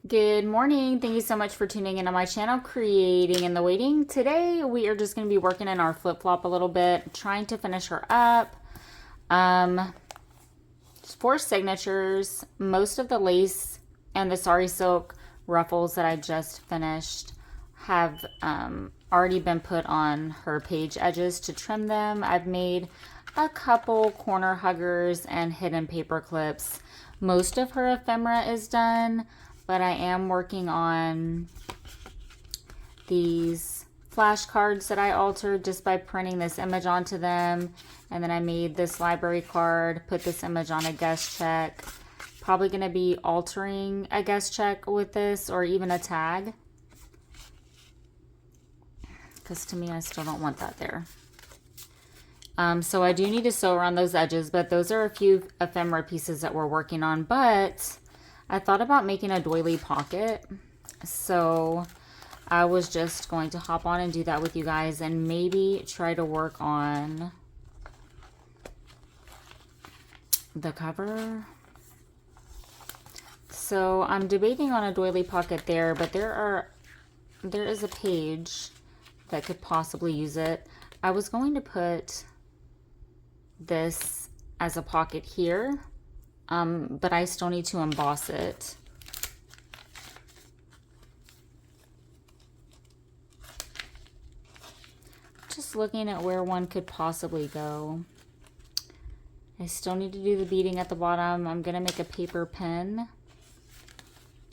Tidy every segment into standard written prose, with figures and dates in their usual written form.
Good morning. Thank you so much for tuning in on my channel, Creating in the Waiting. Today we are just going to be working in our flip-flop a little bit, trying to finish her up. Four signatures. Most of the lace and the sari silk ruffles that I just finished have already been put on her page edges to trim them. I've made a couple corner huggers and hidden paper clips. Most of her ephemera is done, but I am working on these flashcards that I altered just by printing this image onto them. And then I made this library card, put this image on a guest check. Probably going to be altering a guest check with this, or even a tag. Because to me, I still don't want that there. So I do need to sew around those edges, but those are a few ephemera pieces that we're working on. But I thought about making a doily pocket. So I was just going to hop on and do that with you guys and maybe try to work on the cover. So I'm debating on a doily pocket there, but there is a page that could possibly use it. I was going to put this as a pocket here, but I still need to emboss it. Just looking at where one could possibly go. I still need to do the beading at the bottom. I'm gonna make a paper pen.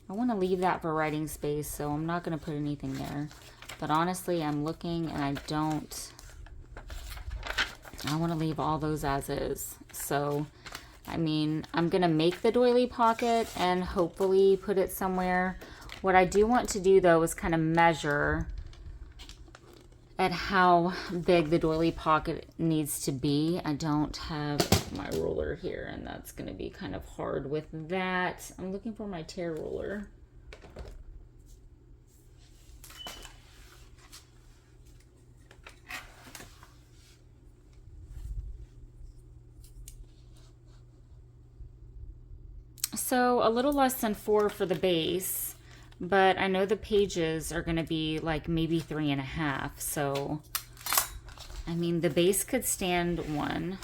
I want to leave that for writing space, so I'm not gonna put anything there. But honestly, I'm looking and I want to leave all those as is. So, I mean, I'm going to make the doily pocket and hopefully put it somewhere. What I do want to do, though, is kind of measure at how big the doily pocket needs to be. I don't have my ruler here, and that's going to be kind of hard with that. I'm looking for my tear ruler. So a little less than 4 for the base, but I know the pages are going to be like maybe 3.5. So, I mean, the base could stand 1.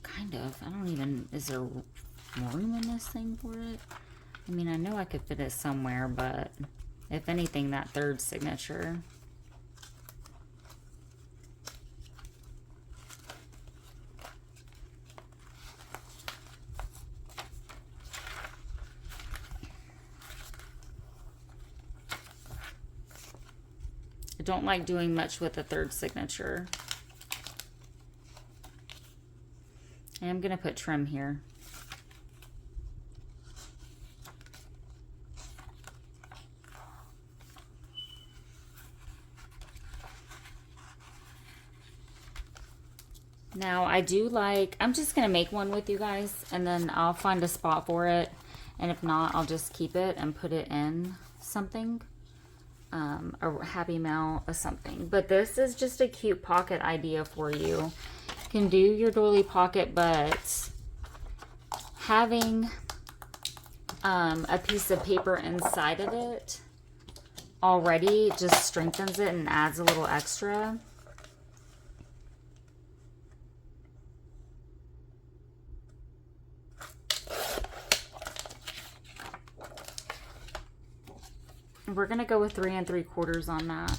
Kind of. I don't even, is there room in this thing for it? I mean, I know I could fit it somewhere, but if anything, that third signature. Don't like doing much with the third signature. I am going to put trim here. Now I do like, I'm just going to make one with you guys and then I'll find a spot for it. And if not, I'll just keep it and put it in something. A Happy Mail or something. But this is just a cute pocket idea for you. You can do your doily pocket, but having a piece of paper inside of it already just strengthens it and adds a little extra. We're going to go with 3 3/4 on that.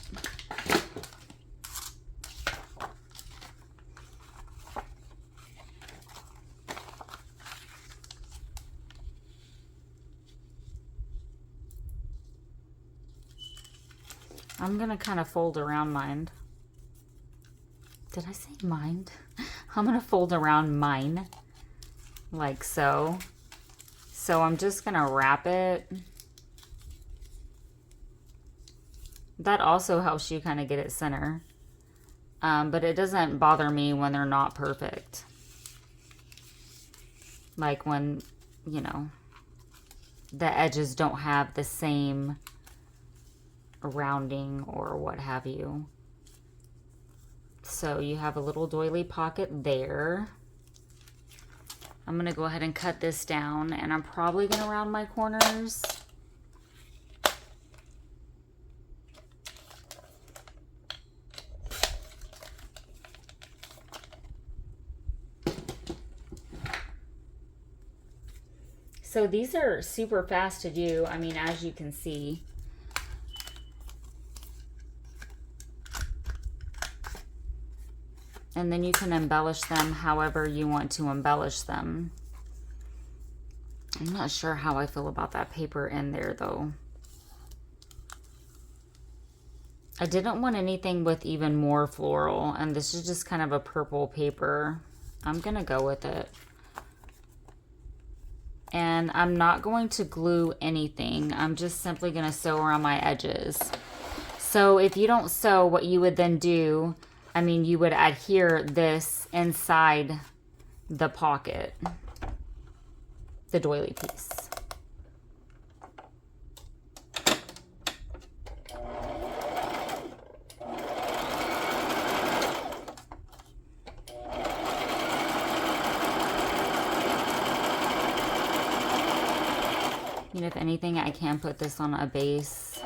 I'm going to kind of fold around mine. Did I say mind? I'm going to fold around mine like so. So I'm just going to wrap it. That also helps you kind of get it center. But it doesn't bother me when they're not perfect. Like when, you know, the edges don't have the same rounding or what have you. So you have a little doily pocket there. I'm going to go ahead and cut this down, and I'm probably going to round my corners. So these are super fast to do. I mean, as you can see. And then you can embellish them however you want to embellish them. I'm not sure how I feel about that paper in there though. I didn't want anything with even more floral, and this is just kind of a purple paper. I'm gonna go with it. And I'm not going to glue anything. I'm just simply gonna sew around my edges. So if you don't sew, what you would then do, I mean, you would adhere this inside the pocket, the doily piece. And if anything, I can put this on a base.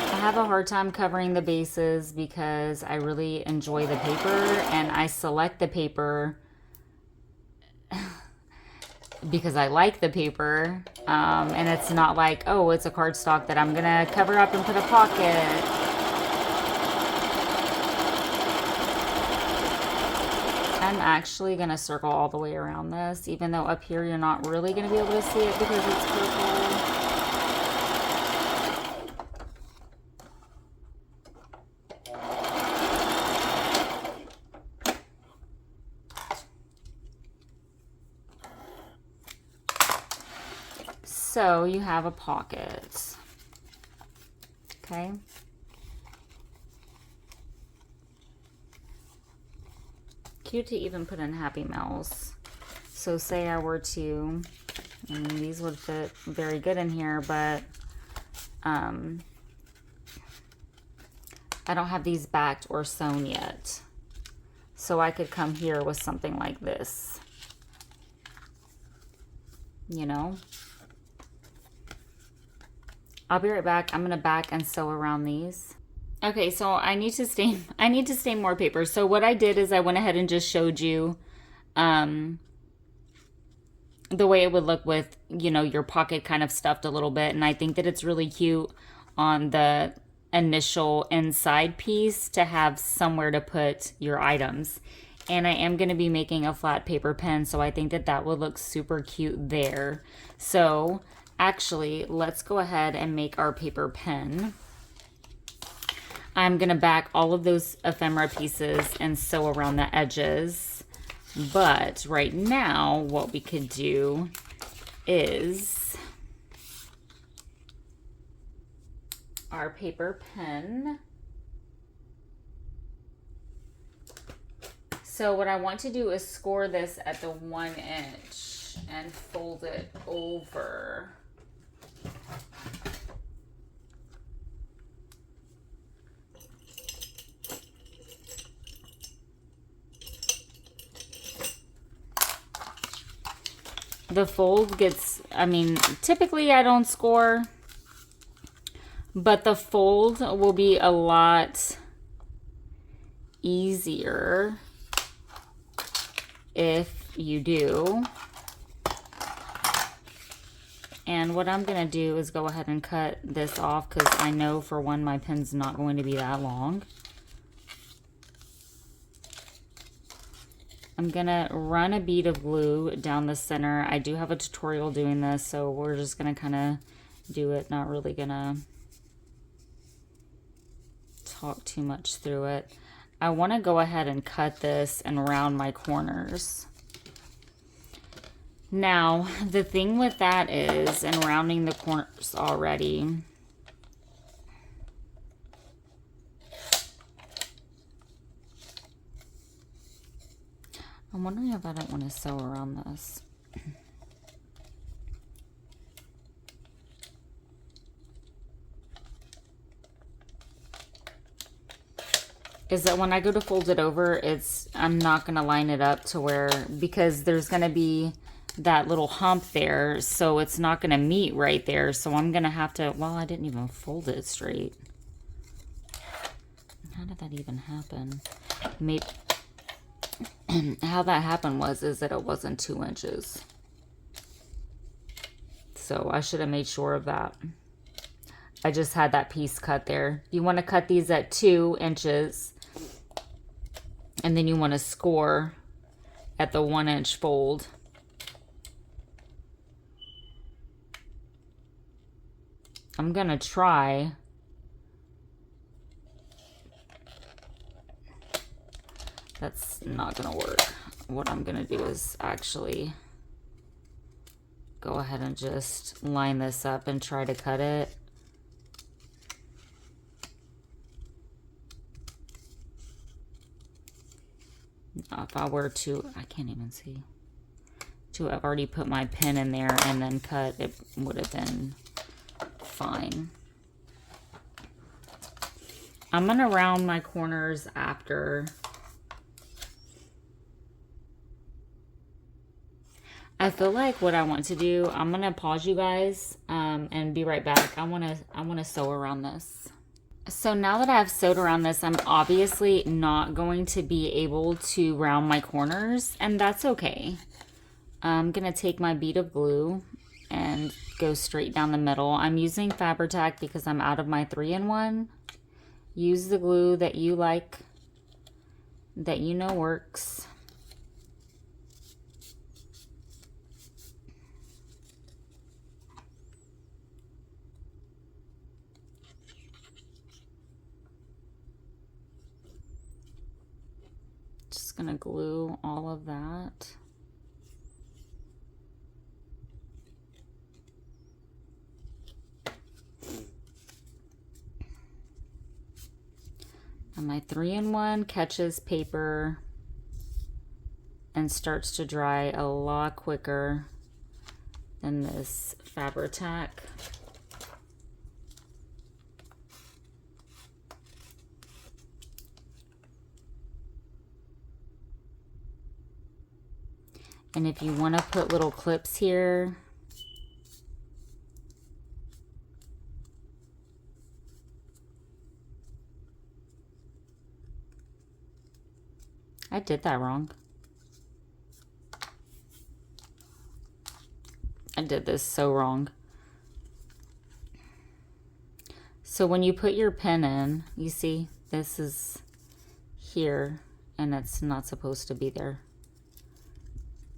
I have a hard time covering the bases because I really enjoy the paper, and I select the paper because I like the paper, and it's not like, oh, it's a cardstock that I'm gonna cover up and put a pocket. I'm actually gonna circle all the way around this, even though up here you're not really gonna be able to see it because it's purple. So you have a pocket, okay? Cute to even put in Happy Meals. So say I were to, I mean, these would fit very good in here, but I don't have these backed or sewn yet. So I could come here with something like this, you know? I'll be right back. I'm gonna back and sew around these. Okay, so I need to stain more paper. So what I did is I went ahead and just showed you the way it would look with, you know, your pocket kind of stuffed a little bit. And I think that it's really cute on the initial inside piece to have somewhere to put your items. And I am going to be making a flat paper pen, so I think that that would look super cute there. So actually, let's go ahead and make our paper pen. I'm going to back all of those ephemera pieces and sew around the edges. But right now, what we could do is our paper pen. So what I want to do is score this at the 1 inch and fold it over. The fold gets, I mean, typically I don't score, but the fold will be a lot easier if you do. And what I'm going to do is go ahead and cut this off because I know, for one, my pen's not going to be that long. I'm going to run a bead of glue down the center. I do have a tutorial doing this, so we're just going to kind of do it, not really going to talk too much through it. I want to go ahead and cut this and round my corners. Now, the thing with that is, and rounding the corners already, I'm wondering if I don't want to sew around this. Is that when I go to fold it over, I'm not going to line it up to where, because there's going to be that little hump there, so it's not going to meet right there. So I'm going to have to, well, I didn't even fold it straight. How did that even happen? how that happened is that it wasn't 2 inches. So I should have made sure of that. I just had that piece cut there. You want to cut these at 2 inches. And then you want to score at the 1 inch fold. I'm going to try. That's not going to work. What I'm going to do is actually go ahead and just line this up and try to cut it. If I were to, I can't even see, to have already put my pin in there and then cut, it would have been fine. I'm going to round my corners after. I feel like what I want to do, I'm going to pause you guys and be right back. I want to sew around this. So now that I've sewed around this, I'm obviously not going to be able to round my corners, and that's okay. I'm going to take my bead of glue and go straight down the middle. I'm using Fabri-Tac because I'm out of my 3-in-1. Use the glue that you like, that you know works. Just gonna glue all of that. And my 3-in-1 catches paper and starts to dry a lot quicker than this Fabri-Tac. And if you want to put little clips here, I did that wrong. I did this so wrong. So when you put your pin in, you see this is here and it's not supposed to be there.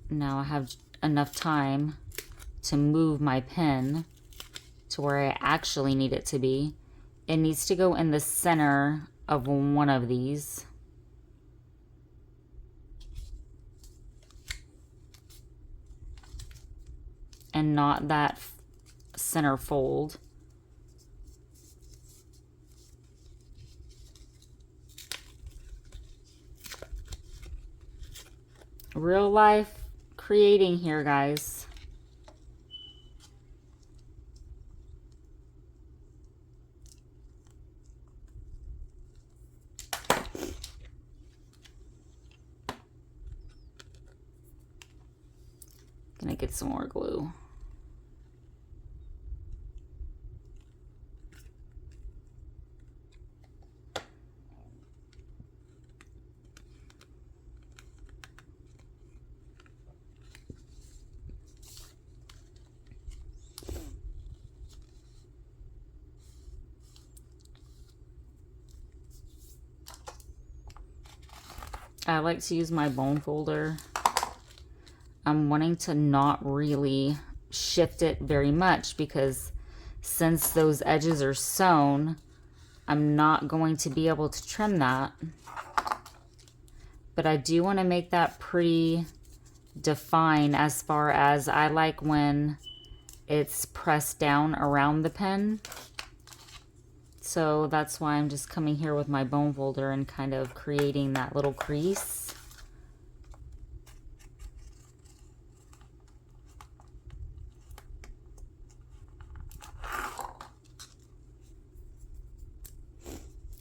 Now I have enough time to move my pin to where I actually need it to be. It needs to go in the center of one of these. And not that center fold. Real life creating here, guys. Gonna get some more glue. I like to use my bone folder. I'm wanting to not really shift it very much because since those edges are sewn, I'm not going to be able to trim that. But I do want to make that pretty defined, as far as I like when it's pressed down around the pen. So that's why I'm just coming here with my bone folder and kind of creating that little crease.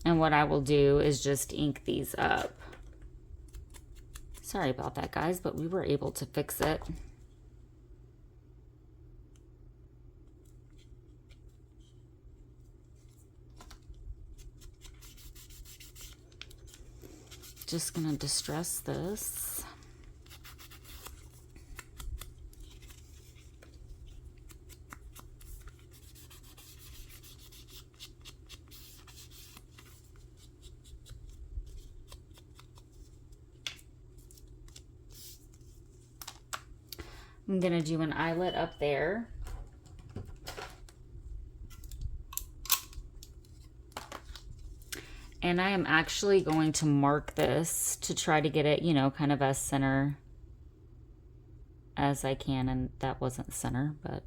And what I will do is just ink these up. Sorry about that, guys, but we were able to fix it. just gonna distress this. I'm gonna do an eyelet up there. And I am actually going to mark this to try to get it, you know, kind of as center as I can. And that wasn't center, but.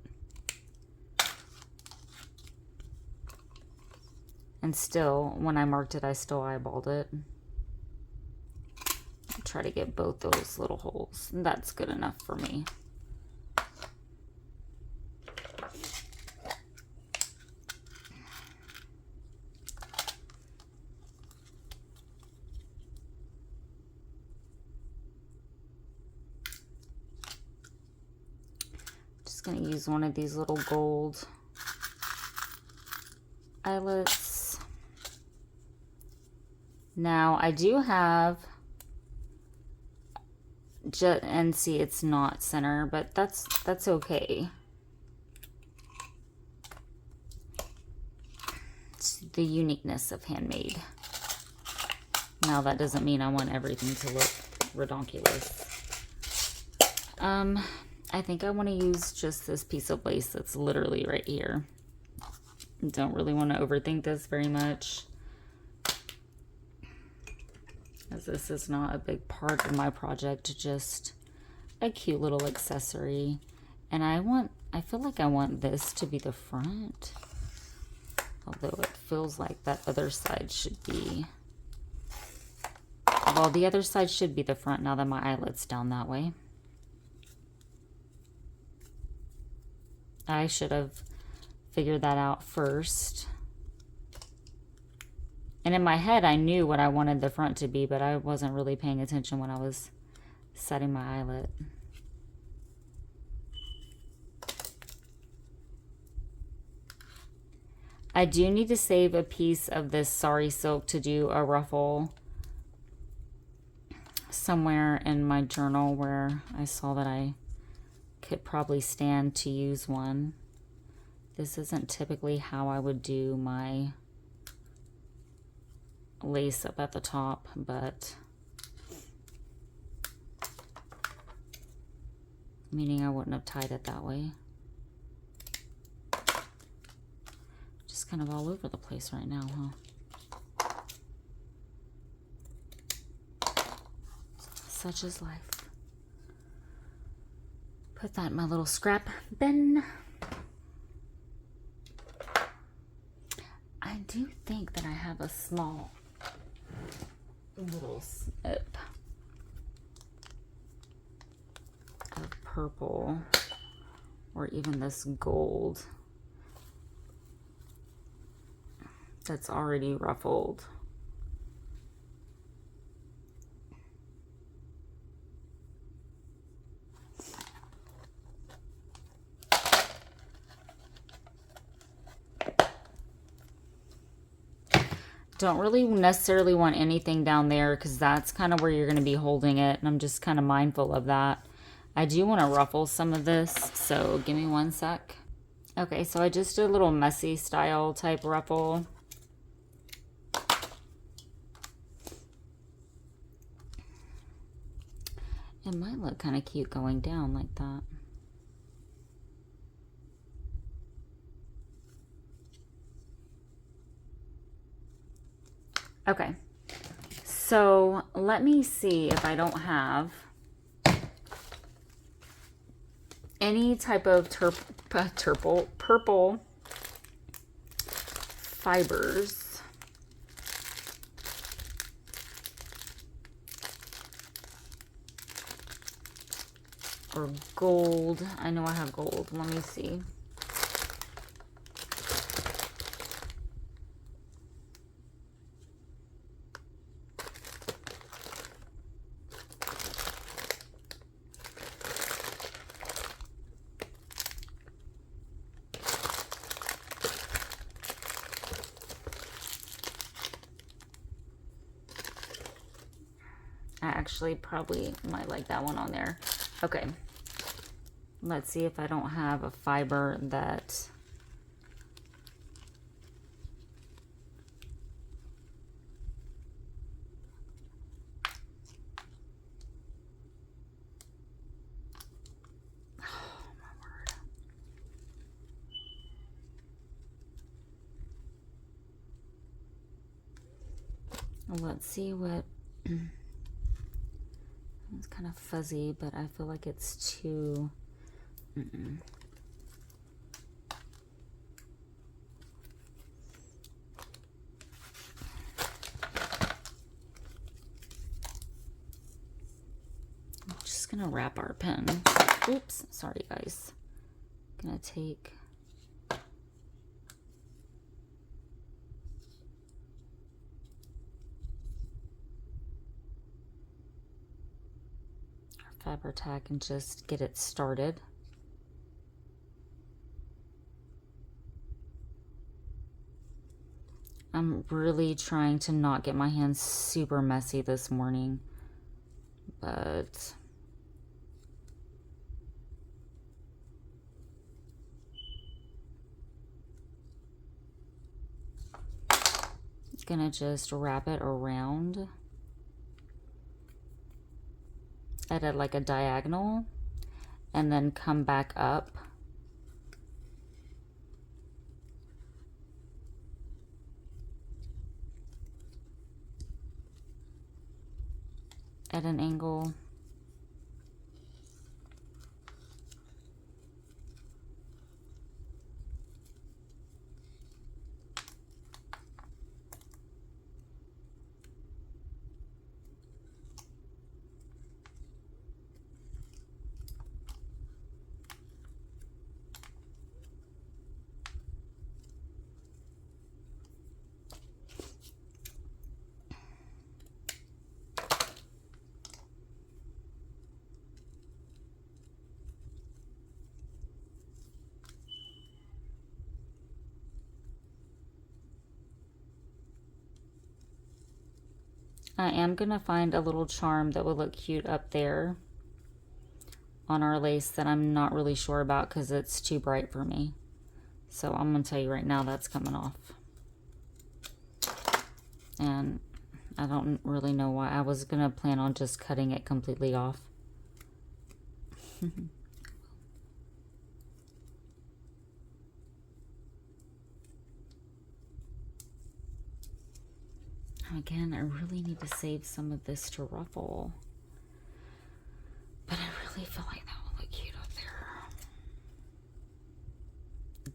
And still, when I marked it, I still eyeballed it. I'll try to get both those little holes. And that's good enough for me. Going to use one of these little gold eyelets. Now I do have, and see it's not center, but that's okay. It's the uniqueness of handmade. Now that doesn't mean I want everything to look redonkulous. I think I want to use just this piece of lace that's literally right here. Don't really want to overthink this very much, as this is not a big part of my project, just a cute little accessory. And I feel like I want this to be the front, although it feels like that other side should be, well, the other side should be the front now that my eyelet's down that way. I should have figured that out first. And in my head, I knew what I wanted the front to be, but I wasn't really paying attention when I was setting my eyelet. I do need to save a piece of this sari silk to do a ruffle somewhere in my journal where I saw that I could probably stand to use one. This isn't typically how I would do my lace up at the top, but meaning I wouldn't have tied it that way. Just kind of all over the place right now, huh? Such is life. Put that in my little scrap bin. I do think that I have a small little snip of purple, or even this gold that's already ruffled. Don't really necessarily want anything down there because that's kind of where you're going to be holding it, and I'm just kind of mindful of that. I do want to ruffle some of this, so give me one sec. Okay, so I just did a little messy style type ruffle. It might look kind of cute going down like that. Okay, so let me see if I don't have any type of purple fibers. Or gold. I know I have gold. Let me see. actually probably might like that one on there. Okay. Let's see if I don't have a fiber that... Let's see what, it's kind of fuzzy, but I feel like it's too, I'm just gonna wrap our pen. Oops, sorry guys. Gonna take Faber tack and just get it started. I'm really trying to not get my hands super messy this morning, but gonna just wrap it around at like a diagonal and then come back up at an angle. I am gonna find a little charm that would look cute up there on our lace that I'm not really sure about because it's too bright for me. So I'm gonna tell you right now that's coming off. And I don't really know why. I was gonna plan on just cutting it completely off. Again, I really need to save some of this to ruffle. But I really feel like that will look cute up there.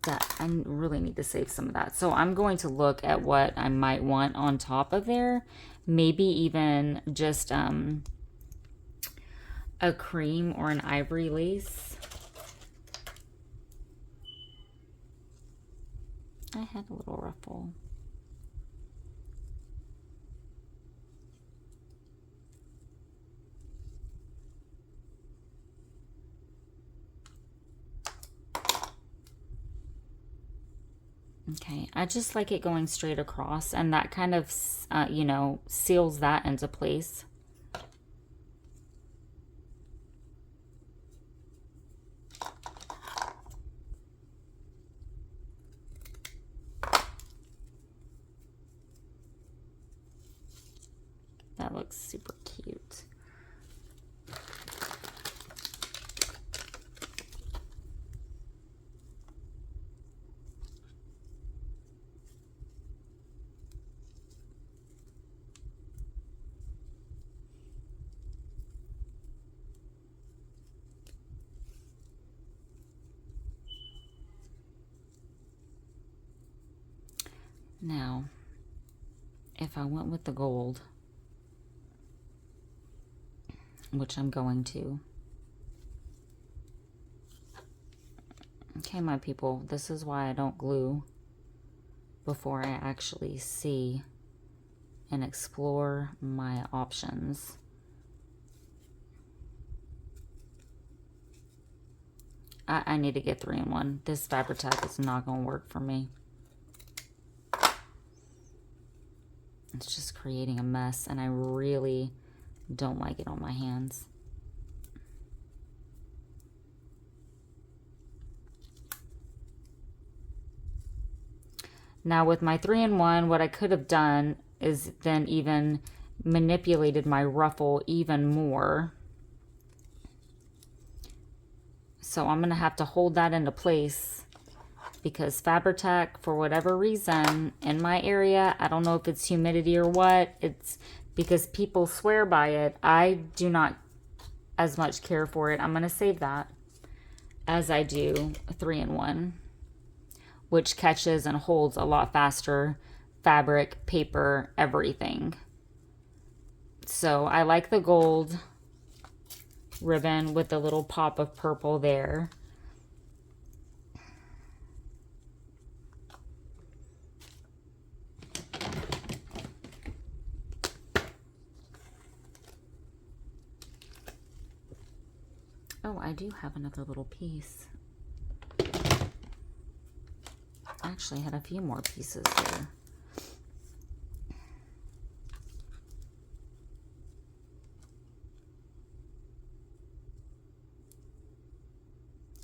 That I really need to save some of that. So I'm going to look at what I might want on top of there. Maybe even just a cream or an ivory lace. I had a little ruffle. Okay, I just like it going straight across, and that kind of, you know, seals that into place. That looks super cute. Now, if I went with the gold, which I'm going to. Okay, my people, this is why I don't glue before I actually see and explore my options. I need to get 3-in-1. This Fabri-Tac is not going to work for me. It's just creating a mess, and I really Don't like it on my hands. Now with my 3-in-1, what I could have done is then even manipulated my ruffle even more. So I'm going to have to hold that into place because Fabri-Tac, for whatever reason, in my area, I don't know if it's humidity or what, it's because people swear by it. I do not as much care for it. I'm going to save that as I do a 3-in-1, which catches and holds a lot faster fabric, paper, everything. So I like the gold ribbon with the little pop of purple there. Oh, I do have another little piece. Actually, I had a few more pieces here.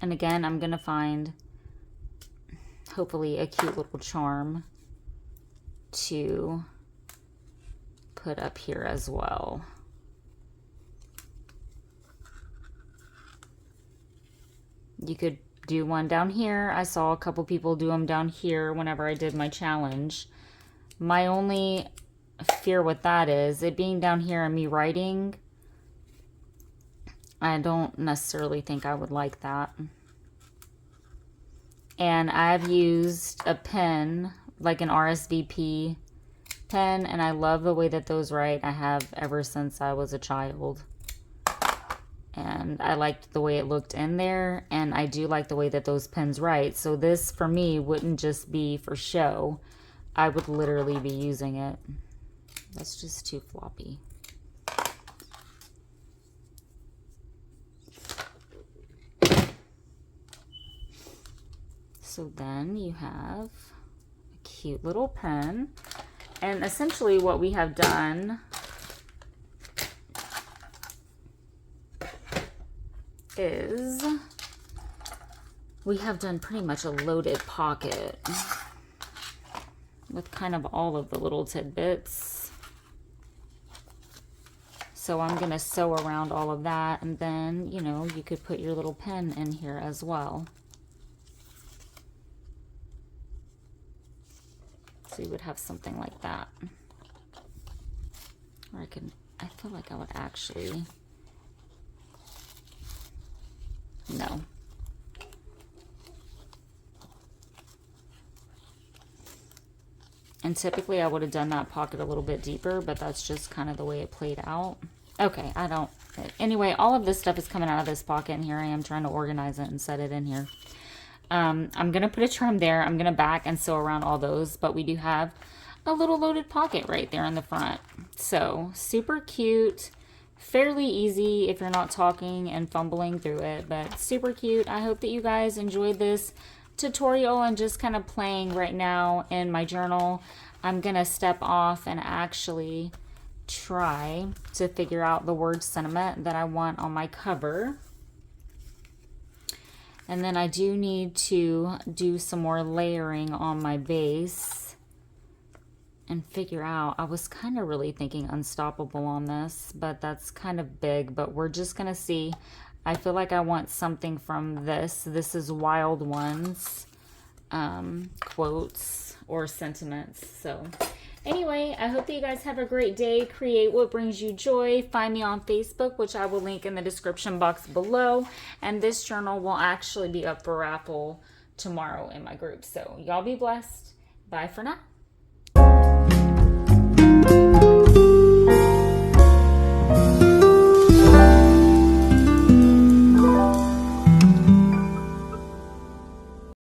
And again, I'm going to find, hopefully, a cute little charm to put up here as well. You could do one down here. I saw a couple people do them down here whenever I did my challenge. My only fear with that is it being down here and me writing. I don't necessarily think I would like that. And I've used a pen, like an RSVP pen, and I love the way that those write. I have ever since I was a child. And I liked the way it looked in there, and I do like the way that those pens write. So this, for me, wouldn't just be for show. I would literally be using it. That's just too floppy. So then you have a cute little pen. And essentially what we have done is we have done pretty much a loaded pocket with kind of all of the little tidbits. So I'm going to sew around all of that, and then, you know, you could put your little pen in here as well. So you would have something like that. Or I feel like I would actually, no. And typically I would have done that pocket a little bit deeper, but that's just kind of the way it played out. Okay, anyway, all of this stuff is coming out of this pocket, and here I am trying to organize it and set it in here. I'm going to put a trim there. I'm going to back and sew around all those, but we do have a little loaded pocket right there in the front. So super cute, fairly easy if you're not talking and fumbling through it, but super cute. I hope that you guys enjoyed this tutorial and just kind of playing right now in my journal. I'm going to step off and actually try to figure out the word sentiment that I want on my cover. And then I do need to do some more layering on my base and figure out, I was kind of really thinking Unstoppable on this, but that's kind of big, but we're just going to see. I feel like I want something from this. This is Wild Ones quotes or sentiments. So anyway, I hope that you guys have a great day. Create what brings you joy. Find me on Facebook, which I will link in the description box below. And this journal will actually be up for raffle tomorrow in my group. So y'all be blessed. Bye for now.